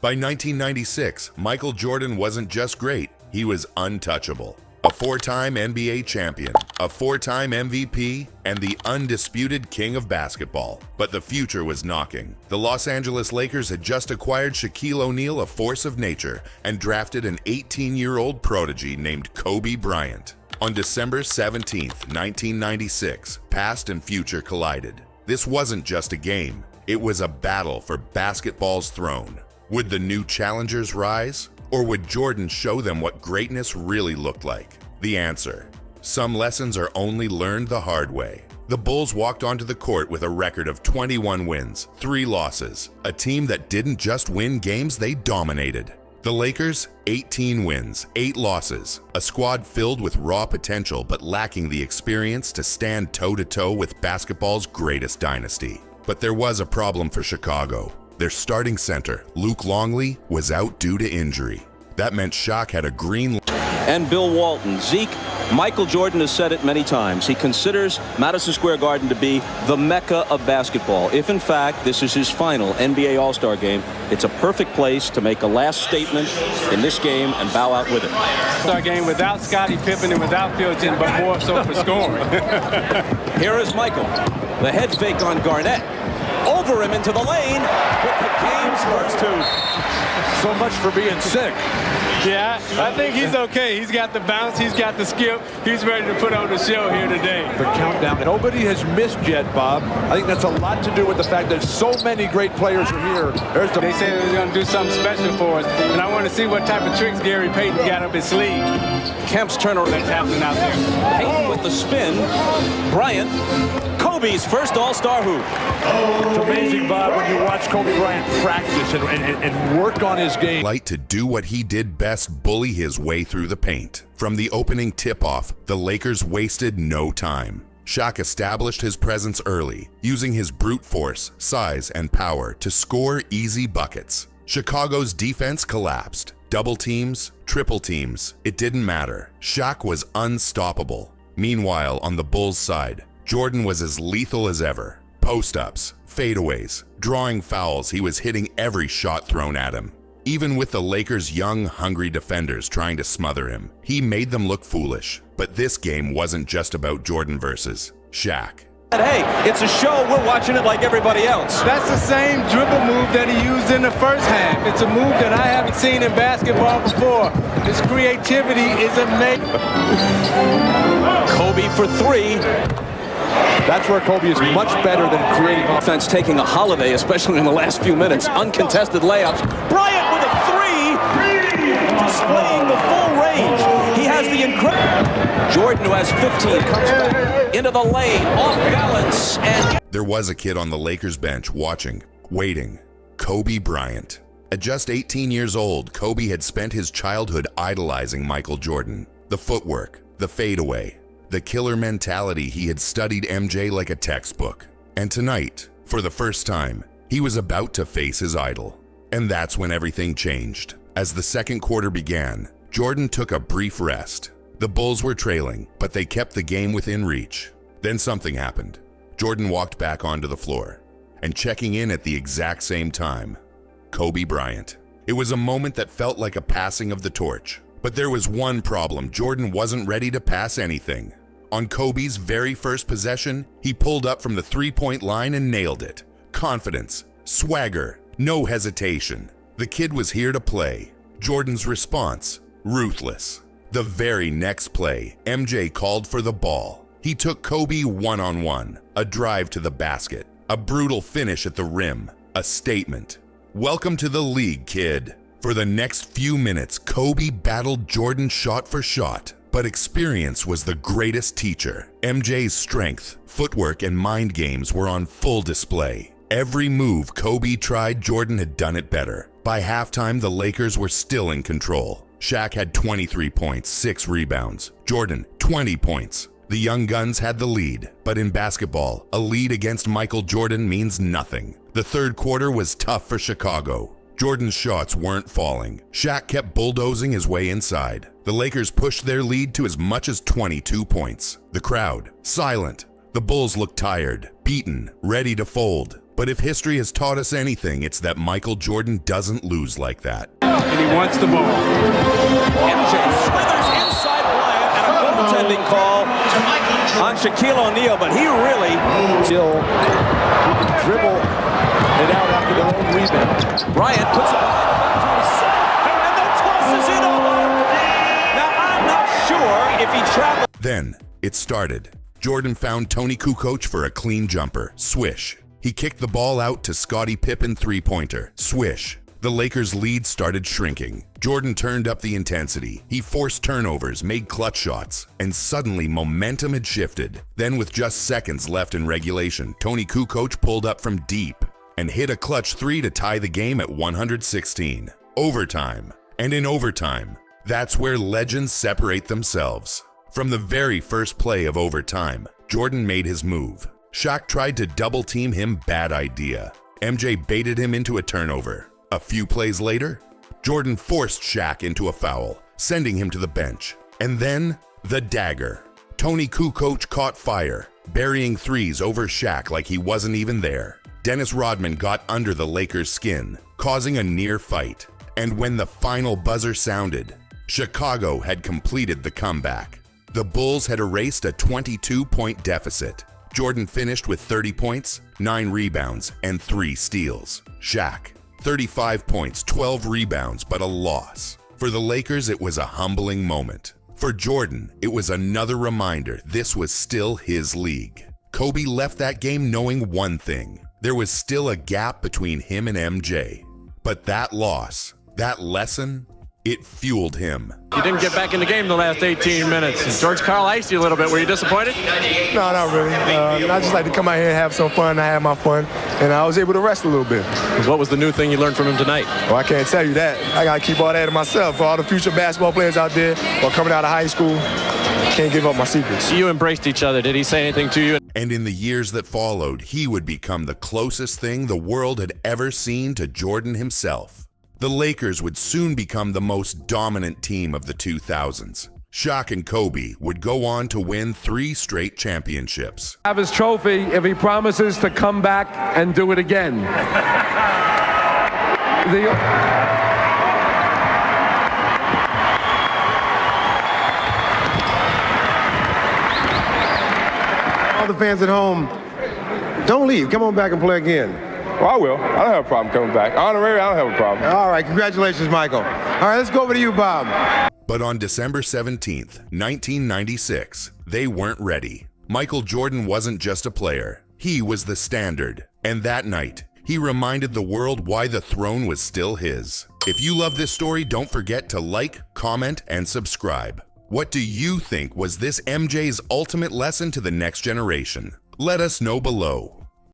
By 1996, Michael Jordan wasn't just great, he was untouchable. A four-time NBA champion, a four-time MVP, and the undisputed king of basketball. But the future was knocking. The Los Angeles Lakers had just acquired Shaquille O'Neal, a force of nature, and drafted an 18-year-old prodigy named Kobe Bryant. On December 17, 1996, past and future collided. This wasn't just a game, it was a battle for basketball's throne. Would the new challengers rise? Or would Jordan show them what greatness really looked like? The answer: some lessons are only learned the hard way. The Bulls walked onto the court with a record of 21 wins, 3 losses, a team that didn't just win games, they dominated. The Lakers, 18 wins, 8 losses, a squad filled with raw potential but lacking the experience to stand toe-to-toe with basketball's greatest dynasty. But there was a problem for Chicago. Their starting center, Luke Longley, was out due to injury. That meant Shaq had a green light. And Bill Walton. Zeke, Michael Jordan has said it many times. He considers Madison Square Garden to be the mecca of basketball. If, in fact, this is his final NBA All-Star game, it's a perfect place to make a last statement in this game and bow out with it. All-Star game without Scottie Pippen and without Phil Jackson, but more so for scoring. Here is Michael. The head fake on Garnett. Over him into the lane with the game's first 2. So much for being sick. Yeah, I think he's okay. He's got the bounce, he's got the skip. He's ready to put on the show here today. The countdown. Nobody has missed yet, Bob. I think that's a lot to do with the fact that so many great players are here. They said they were going to do something special for us, and I want to see what type of tricks Gary Payton got up his sleeve. Kemp's turnover. That's happening out there. Payton with the spin. Bryant. Kobe's first All-Star hoop. It's amazing, Bob, when you watch Kobe Bryant practice and work on his game. Light to do what he did best, bully his way through the paint. From the opening tip-off, the Lakers wasted no time. Shaq established his presence early, using his brute force, size, and power to score easy buckets. Chicago's defense collapsed. Double teams, triple teams, it didn't matter. Shaq was unstoppable. Meanwhile, on the Bulls' side, Jordan was as lethal as ever. Post-ups, fadeaways, drawing fouls, he was hitting every shot thrown at him. Even with the Lakers' young, hungry defenders trying to smother him, he made them look foolish. But this game wasn't just about Jordan versus Shaq. Hey, it's a show. We're watching it like everybody else. That's the same dribble move that he used in the first half. It's a move that I haven't seen in basketball before. His creativity is amazing. Kobe for 3. That's where Kobe is much better than creating offense, taking a holiday, especially in the last few minutes. Uncontested layups. Bryant with a 3, displaying the full range. He has the incredible. Jordan, who has 15, comes back into the lane, off balance, and there was a kid on the Lakers bench watching, waiting. Kobe Bryant. At just 18 years old, Kobe had spent his childhood idolizing Michael Jordan. The footwork, the fadeaway, the killer mentality. He had studied MJ like a textbook. And tonight, for the first time, he was about to face his idol. And that's when everything changed. As the second quarter began, Jordan took a brief rest. The Bulls were trailing, but they kept the game within reach. Then something happened. Jordan walked back onto the floor, and checking in at the exact same time, Kobe Bryant. It was a moment that felt like a passing of the torch. But there was one problem: Jordan wasn't ready to pass anything. On Kobe's very first possession, he pulled up from the three-point line and nailed it. Confidence, swagger, no hesitation. The kid was here to play. Jordan's response, ruthless. The very next play, MJ called for the ball. He took Kobe one-on-one, a drive to the basket, a brutal finish at the rim, a statement. Welcome to the league, kid. For the next few minutes, Kobe battled Jordan shot for shot, but experience was the greatest teacher. MJ's strength, footwork, and mind games were on full display. Every move Kobe tried, Jordan had done it better. By halftime, the Lakers were still in control. Shaq had 23 points, 6 rebounds. Jordan, 20 points. The young guns had the lead, but in basketball, a lead against Michael Jordan means nothing. The third quarter was tough for Chicago. Jordan's shots weren't falling. Shaq kept bulldozing his way inside. The Lakers pushed their lead to as much as 22 points. The crowd, silent. The Bulls looked tired, beaten, ready to fold. But if history has taught us anything, it's that Michael Jordan doesn't lose like that. And he wants the ball. MJ slithers inside Bryant, and a goaltending call on Shaquille O'Neal, but he really Still dribble it out after their own rebound. Bryant puts it behind the back to himself, and then tosses it over. Now, I'm not sure if he traveled. Then, it started. Jordan found Tony Kukoc for a clean jumper. Swish. He kicked the ball out to Scottie Pippen three-pointer. Swish. The Lakers' lead started shrinking. Jordan turned up the intensity. He forced turnovers, made clutch shots, and suddenly momentum had shifted. Then with just seconds left in regulation, Tony Kukoc pulled up from deep and hit a clutch three to tie the game at 116. Overtime. And in overtime, that's where legends separate themselves. From the very first play of overtime, Jordan made his move. Shaq tried to double-team him, bad idea. MJ baited him into a turnover. A few plays later, Jordan forced Shaq into a foul, sending him to the bench. And then, the dagger. Tony Kukoc caught fire, burying threes over Shaq like he wasn't even there. Dennis Rodman got under the Lakers' skin, causing a near fight. And when the final buzzer sounded, Chicago had completed the comeback. The Bulls had erased a 22-point deficit. Jordan finished with 30 points, 9 rebounds, and 3 steals. Shaq, 35 points, 12 rebounds, but a loss. For the Lakers, it was a humbling moment. For Jordan, it was another reminder this was still his league. Kobe left that game knowing one thing: there was still a gap between him and MJ. But that loss, that lesson, it fueled him. You didn't get back in the game the last 18 minutes. George Karl iced you a little bit. Were you disappointed? No, not really. I just like to come out here and have some fun. I had my fun, and I was able to rest a little bit. What was the new thing you learned from him tonight? Well, I can't tell you that. I got to keep all that to myself. For all the future basketball players out there or coming out of high school, can't give up my secrets. You embraced each other. Did he say anything to you? And in the years that followed, he would become the closest thing the world had ever seen to Jordan himself. The Lakers would soon become the most dominant team of the 2000s. Shaq and Kobe would go on to win 3 straight championships. Have his trophy if he promises to come back and do it again. All the fans at home, don't leave. Come on back and play again. Well, I will. I don't have a problem coming back. Honorary, I don't have a problem. All right, congratulations, Michael. All right, let's go over to you, Bob. But on December 17th, 1996, they weren't ready. Michael Jordan wasn't just a player. He was the standard. And that night, he reminded the world why the throne was still his. If you love this story, don't forget to like, comment, and subscribe. What do you think was this MJ's ultimate lesson to the next generation? Let us know below.